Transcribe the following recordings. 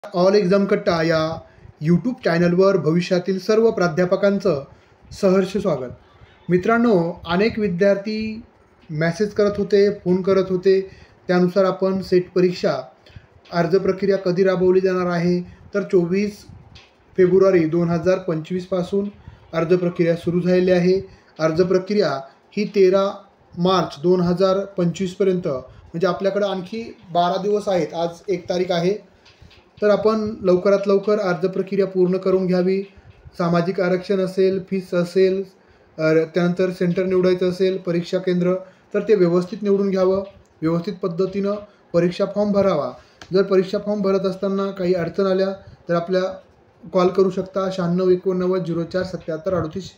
All exam कट्टा या YouTube चॅनलवर भविष्यातील सर्व प्राध्यापकांचं सहर्ष स्वागत. मित्रांनो, अनेक विद्यार्थी मेसेज करत होते, फोन करत होते. त्यानुसार आपण सेट परीक्षा अर्ज प्रक्रिया कधी राबवली जाणार आहे, तर 24 फेब्रुवारी 2025 पासून अर्ज प्रक्रिया सुरू झालेली आहे. अर्ज प्रक्रिया ही 13 मार्च 2025 पर्यंत, म्हणजे आपल्याकडे आणखी 12 दिवस आहेत. आज 1 तारीख आहे, तर आपण लवकरात लवकर अर्ज प्रक्रिया पूर्ण करून घ्यावी. सामाजिक आरक्षण असेल, फीस असेल, त्यानंतर सेंटर निवडायचं असेल, परीक्षा केंद्र, तर ते व्यवस्थित निवडून घ्यावं. व्यवस्थित पद्धतीनं परीक्षा फॉर्म भरावा. जर परीक्षा फॉर्म भरत असताना काही अडचण आल्या तर आपल्या कॉल करू शकता 9689047738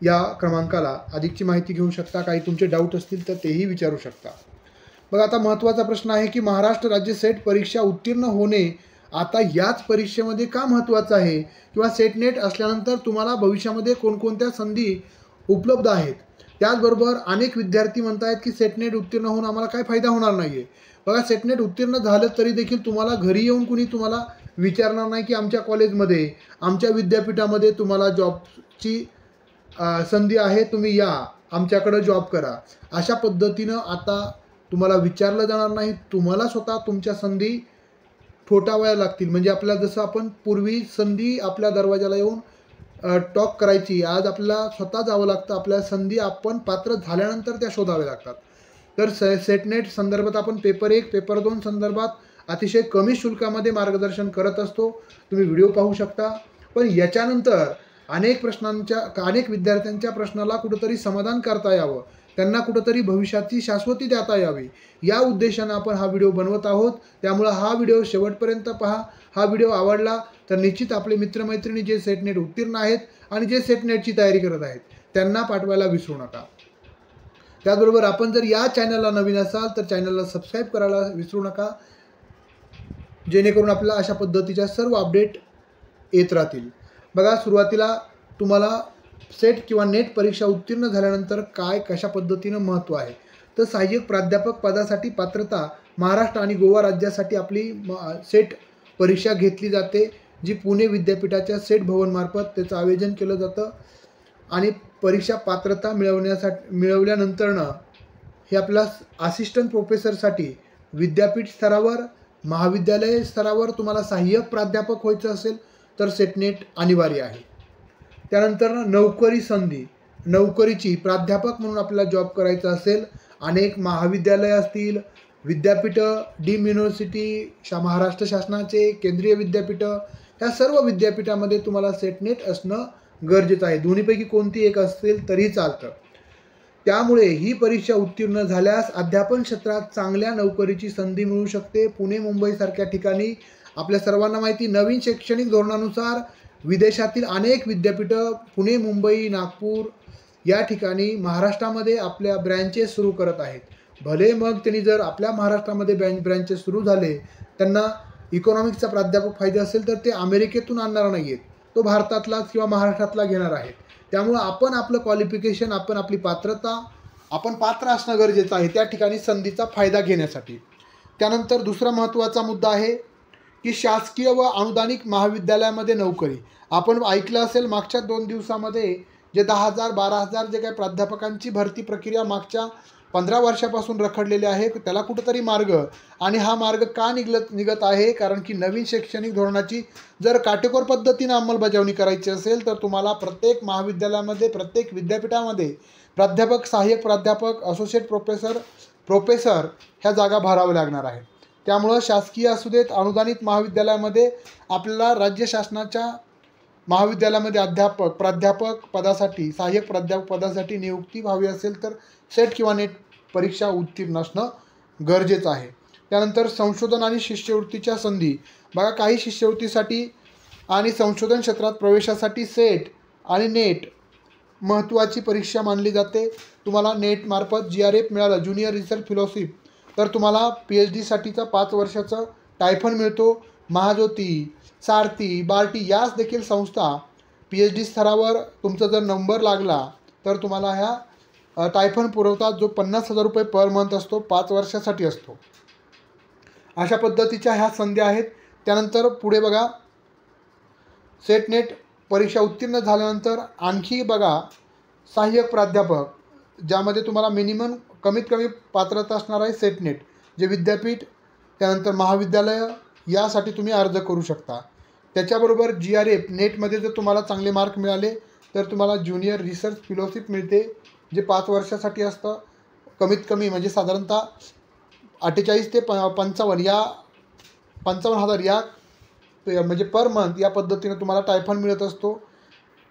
या क्रमांकाला अधिकची माहिती घेऊ शकता. काही तुमचे डाऊट असतील तर तेही विचारू शकता. बघा, आता महत्त्वाचा प्रश्न आहे की महाराष्ट्र राज्य सेट परीक्षा उत्तीर्ण होणे आता याच परीक्षेमध्ये का महत्त्वाचं आहे, किंवा सेट नेट असल्यानंतर तुम्हाला भविष्यामध्ये कोणकोणत्या संधी उपलब्ध आहेत. त्याचबरोबर अनेक विद्यार्थी म्हणत आहेत की सेट नेट उत्तीर्ण होऊन आम्हाला काय फायदा होणार नाही आहे. बघा, सेट नेट उत्तीर्ण झालं तरी देखील तुम्हाला घरी येऊन कुणी तुम्हाला विचारणार नाही की आमच्या कॉलेजमध्ये, आमच्या विद्यापीठामध्ये तुम्हाला जॉबची संधी आहे, तुम्ही या, आमच्याकडं जॉब करा. अशा पद्धतीनं आता तुम्हाला विचारलं जाणार नाही. तुम्हाला स्वतः तुमच्या संधी ठोठावाव्या लागतील. म्हणजे आपल्याला जसं आपण पूर्वी संधी आपल्या दरवाजाला येऊन टॉक करायची, आज आपल्याला स्वतः जावं लागतं. आपल्या संधी आपण पात्र झाल्यानंतर त्या शोधाव्या लागतात. तर सेटनेट संदर्भात आपण पेपर 1, पेपर 2 संदर्भात अतिशय कमी शुल्कामध्ये मार्गदर्शन करत असतो. तुम्ही व्हिडिओ पाहू शकता. पण याच्यानंतर अनेक विद्यार्थ्यांच्या प्रश्नाला कुठंतरी समाधान करता यावं, त्यांना कुठंतरी भविष्याची शाश्वती देता यावी, या उद्देशानं आपण हा व्हिडिओ बनवत आहोत. त्यामुळं हा व्हिडिओ शेवटपर्यंत पहा. हा व्हिडिओ आवडला तर निश्चित आपले मित्रमैत्रिणी जे सेटनेट उत्तीर्ण आहेत आणि जे सेटनेटची तयारी करत आहेत त्यांना पाठवायला विसरू नका. त्याचबरोबर आपण जर या चॅनलला नवीन असाल तर चॅनलला सबस्क्राईब करायला विसरू नका, जेणेकरून आपल्याला अशा पद्धतीच्या सर्व अपडेट येत राहतील. बघा, सुरुवातीला तुम्हाला सेट किंवा नेट परीक्षा उत्तीर्ण झाल्यानंतर कशा पद्धतीनं महत्त्व आहे, तर सहाय्यक प्राध्यापक पदासाठी पात्रता महाराष्ट्र आणि गोवा राज्यासाठी आपली सेट परीक्षा घेतली जाते, जी पुणे विद्यापीठाच्या सेट भवनमार्फत त्याचं आयोजन केलं जातं. आणि परीक्षा पात्रता मिळवल्यानंतरनं हे आपल्या असिस्टंट प्रोफेसरसाठी विद्यापीठ स्तरावर, महाविद्यालय स्तरावर तुम्हाला सहाय्यक प्राध्यापक व्हायचं असेल तर सेटनेट अनिवार्य आहे. त्यानंतर नोकरी संधी, नोकरीची प्राध्यापक म्हणून आपल्याला जॉब करायचा असेल, अनेक महाविद्यालय असतील, विद्यापीठं, डीम युनिव्हर्सिटी, महाराष्ट्र शासनाचे केंद्रीय विद्यापीठं, ह्या सर्व विद्यापीठामध्ये तुम्हाला सेटनेट असणं गरजेचं आहे. दोन्हीपैकी कोणती एक असेल तरीही चालतं. त्यामुळे ही परीक्षा उत्तीर्ण झाल्यास अध्यापन क्षेत्रात चांगल्या नोकरीची संधी मिळू शकते. पुणे, मुंबईसारख्या ठिकाणी आपल्या सर्वांना माहिती, नवीन शैक्षणिक धोरणानुसार विदेशातील अनेक विद्यापीठं पुणे, मुंबई, नागपूर या ठिकाणी महाराष्ट्रामध्ये आपल्या ब्रँचेस सुरू करत आहेत. भले मग त्यांनी जर आपल्या महाराष्ट्रामध्ये ब्रँचेस सुरू झाले, त्यांना इकॉनॉमिक्सचा प्राध्यापक पाहिजे असेल तर ते अमेरिकेतून आणणार नाही आहेत, तो भारतातलाच किंवा महाराष्ट्रातला घेणार आहेत. त्यामुळं आपण आपलं क्वालिफिकेशन, आपण आपली पात्रता, आपण पात्र असणं गरजेचं आहे त्या ठिकाणी संधीचा फायदा घेण्यासाठी. त्यानंतर दुसरा महत्त्वाचा मुद्दा आहे की शासकीय व अनुदानित महाविद्यालयामध्ये नोकरी. आपण ऐकलं असेल मागच्या 2 दिवसामध्ये जे 10,000 12,000 जे काही प्राध्यापकांची भरती प्रक्रिया मागच्या 15 वर्षापासून रखडलेली आहे, त्याला कुठंतरी मार्ग, आणि हा मार्ग का निघत आहे, कारण की नवीन शैक्षणिक धोरणाची जर काटेकोर पद्धतीनं अंमलबजावणी करायची असेल तर तुम्हाला प्रत्येक महाविद्यालयामध्ये, प्रत्येक विद्यापीठामध्ये प्राध्यापक, सहाय्यक प्राध्यापक, असोसिएट प्रोफेसर ह्या जागा भराव्या लागणार आहेत. त्यामुळं शासकीय असू देत, अनुदानित महाविद्यालयामध्ये आपल्याला राज्य शासनाच्या महाविद्यालयामध्ये प्राध्यापक पदासाठी, सहाय्यक प्राध्यापक पदासाठी नियुक्ती व्हावी असेल तर सेट किंवा नेट परीक्षा उत्तीर्ण असणं गरजेचं आहे. त्यानंतर संशोधन आणि शिष्यवृत्तीच्या संधी. बघा, काही शिष्यवृत्तीसाठी आणि संशोधन क्षेत्रात प्रवेशासाठी सेट आणि नेट महत्त्वाची परीक्षा मानली जाते. तुम्हाला नेटमार्फत GRF मिळालं, ज्युनियर रिसर्च फेलोशिप, तर तुम्हाला PhD साठीचा 5 वर्षाचं टायफन मिळतो. महाज्योती, सारथी, बार्टी याच देखील संस्था PhD स्तरावर तुमचा जर नंबर लागला तर तुम्हाला ह्या टायफन पुरवतात, जो 50,000 रुपये पर मंथ असतो, 5 वर्षासाठी असतो. अशा पद्धतीच्या ह्या संधी आहेत. त्यानंतर पुढे बघा, सेट नेट परीक्षा उत्तीर्ण झाल्यानंतर आणखी बघा सहाय्यक प्राध्यापक, ज्यामध्ये तुम्हाला मिनिमम कमीत कमी पात्रता असणार आहे सेट नेट, जे विद्यापीठ त्यानंतर महाविद्यालय यासाठी तुम्ही अर्ज करू शकता. त्याच्याबरोबर GRF नेटमध्ये जर तुम्हाला चांगले मार्क मिळाले तर तुम्हाला ज्युनियर रिसर्च फेलोशिप मिळते, जे 5 वर्षासाठी असतं. कमीत कमी म्हणजे साधारणतः 48 ते 55 या 55,000 या म्हणजे पर मंथ या पद्धतीने तुम्हाला टायफंड मिळत असतो.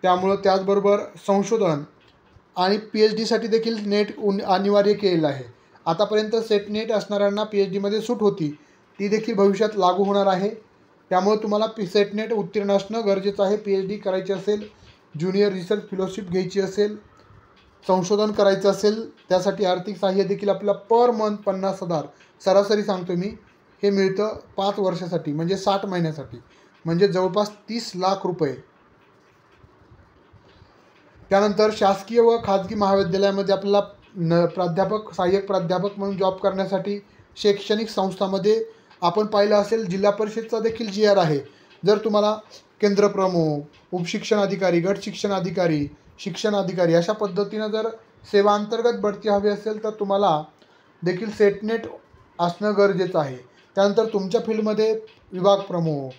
त्यामुळं त्याचबरोबर संशोधन आणि PhDसाठी देखील नेट अनिवार्य केलेलं आहे. आतापर्यंत सेट नेट असणाऱ्यांना PhDमध्ये सूट होती, ती देखील भविष्यात लागू होणार आहे. त्यामुळे तुम्हाला सेट नेट उत्तीर्ण असणं गरजेचं आहे. PhD करायची असेल, ज्युनियर रिसर्च फेलोशिप घ्यायची असेल, संशोधन करायचं असेल, त्यासाठी आर्थिक सहाय्य देखील आपल्याला पर मंथ 50,000 सरासरी सांगतो मी, हे मिळतं 5 वर्षासाठी म्हणजे 60 महिन्यासाठी, म्हणजे जवळपास 30 लाख रुपये. त्यानंतर शासकीय व खाजगी महाविद्यालयामध्ये आपल्याला प्राध्यापक, सहाय्यक प्राध्यापक म्हणून जॉब करण्यासाठी शैक्षणिक संस्थांमध्ये आपण पाहिलं असेल जिल्हा परिषदचा देखील GR आहे. जर तुम्हाला केंद्रप्रमुख, उपशिक्षण अधिकारी, गट शिक्षण अधिकारी, शिक्षण अधिकारी अशा पद्धतीनं जर सेवांतर्गत बढती हवी असेल तर तुम्हाला देखील सेट नेट असणं गरजेचं आहे. त्यानंतर तुमच्या फील्डमध्ये विभाग प्रमुख,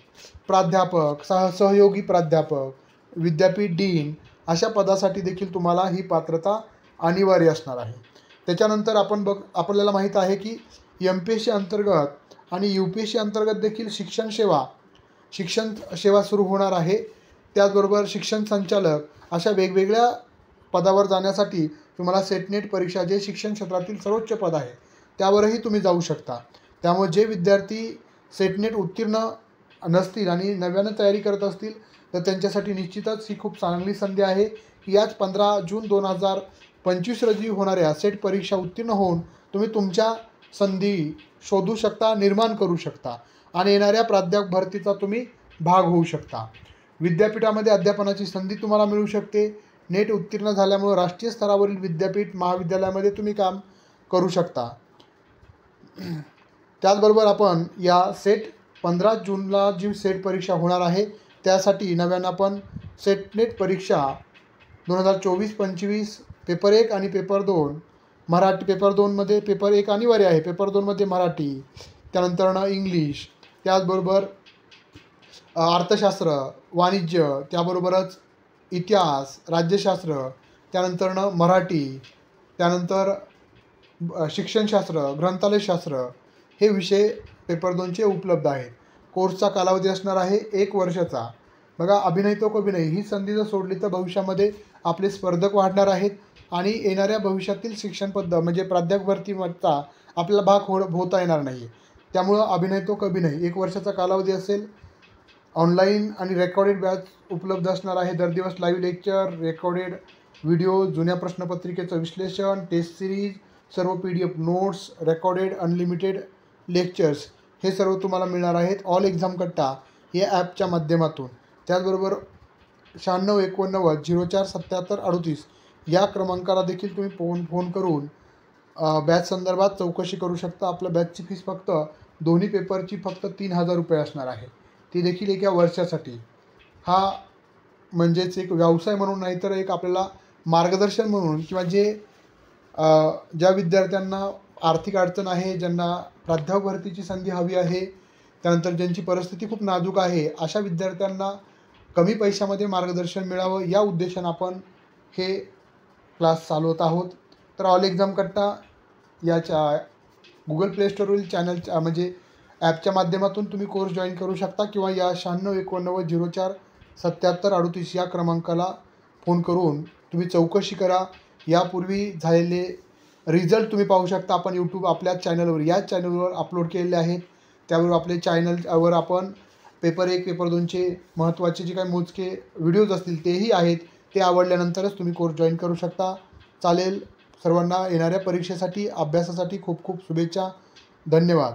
प्राध्यापक, सहयोगी प्राध्यापक, विद्यापीठ डीन अशा पदासाठी देखील तुम्हाला ही पात्रता अनिवार्य असणार आहे. त्याच्यानंतर आपल्याला माहीत आहे की MPSC अंतर्गत आणि UPSC अंतर्गत देखील शिक्षण सेवा सुरू होणार आहे. त्याचबरोबर शिक्षण संचालक अशा वेगवेगळ्या पदावर जाण्यासाठी तुम्हाला सेट नेट परीक्षा, जे शिक्षण क्षेत्रातील सर्वोच्च पद आहे, त्यावरही तुम्ही जाऊ शकता. त्यामुळे जे विद्यार्थी सेट नेट उत्तीर्ण नसतील आणि नव्यानं तयारी करत असतील तर त्यांच्यासाठी निश्चितच ही खूप चांगली संधी आहे की याच 15 जून 2025 रोजी होणाऱ्या सेट परीक्षा उत्तीर्ण होऊन तुम्ही तुमच्या संधी शोधू शकता, निर्माण करू शकता आणि येणाऱ्या प्राध्यापक भरतीचा तुम्ही भाग होऊ शकता. विद्यापीठामध्ये अध्यापनाची संधी तुम्हाला मिळू शकते. नेट उत्तीर्ण झाल्यामुळे राष्ट्रीय स्तरावरील विद्यापीठ, महाविद्यालयामध्ये तुम्ही काम करू शकता. त्याचबरोबर आपण या सेट 15 जूनला जी सेट परीक्षा होणार आहे त्यासाठी नव्यानं आपण सेट नेट परीक्षा 2024-25 पेपर 1 आणि पेपर 2 मराठी, पेपर 2मध्ये पेपर 1 अनिवार्य आहे, पेपर 2मध्ये मराठी, त्यानंतरनं इंग्लिश, त्याचबरोबर अर्थशास्त्र, वाणिज्य, त्याबरोबरच इतिहास, राज्यशास्त्र, त्यानंतरनं मराठी, त्यानंतर शिक्षणशास्त्र, ग्रंथालयशास्त्र हे विषय पेपर 2चे उपलब्ध आहेत. कोर्सचा कालावधी असणार आहे 1 वर्षाचा. बघा, अभिनय तो कभिनय ही संधी जर सोडली तर भविष्यामध्ये आपले स्पर्धक वाढणार आहेत आणि येणाऱ्या भविष्यातील शिक्षण पद्धत म्हणजे प्राध्यापक भरतीचा आपल्याला भाग होता येणार नाही. त्यामुळं अभिनय तो कभिनय 1 वर्षाचा कालावधी असेल. ऑनलाईन आणि रेकॉर्डेड बॅच उपलब्ध असणार आहे. दर दिवस लाईव्ह लेक्चर, रेकॉर्डेड व्हिडिओ, जुन्या प्रश्नपत्रिकेचं विश्लेषण, टेस्ट सिरीज, सर्व PDF notes, recorded unlimited lectures हे सर्व तुम्हाला मिळणार आहेत ऑल एक्झाम कट्टा या ॲपच्या माध्यमातून. त्याचबरोबर 9689 04 77 38 या क्रमांकाला देखील तुम्ही फोन करून बॅच संदर्भात चौकशी करू शकता. आपल्या बॅचची फीस फक्त दोन्ही पेपरची फक्त 3000 रुपये असणार आहे, ती देखील एका वर्षासाठी. हा म्हणजेच एक व्यवसाय म्हणून नाही तर एक आपल्याला मार्गदर्शन म्हणून किंवा ज्या विद्यार्थ्यांना आर्थिक अडचण आहे, ज्यांना प्राध्यापक भरतीची संधी हवी आहे, त्यानंतर ज्यांची परिस्थिती खूप नाजूक आहे, अशा विद्यार्थ्यांना कमी पैशामध्ये मार्गदर्शन मिळावं या उद्देशाने आपण हे क्लास चालवत आहोत. तर ऑल एक्झाम कट्टा याच्या गुगल प्ले स्टोरवरील चॅनलच्या म्हणजे ॲपच्या माध्यमातून तुम्ही कोर्स जॉईन करू शकता किंवा या 9689 04 77 38 या क्रमांकाला फोन करून तुम्ही चौकशी करा. यापूर्वी झालेले रिझल्ट तुम्ही पाहू शकता. आपण आपल्या चॅनलवर अपलोड केलेले आहेत. त्यावर आपले चॅनलवर आपण पेपर 1, पेपर 2चे महत्त्वाचे जे काही मोजके व्हिडिओज असतील तेही आहेत. ते आवडल्यानंतरच तुम्ही कोर्स जॉईन करू शकता. चालेल. सर्वांना येणाऱ्या परीक्षेसाठी, अभ्यासासाठी खूप खूप शुभेच्छा. धन्यवाद.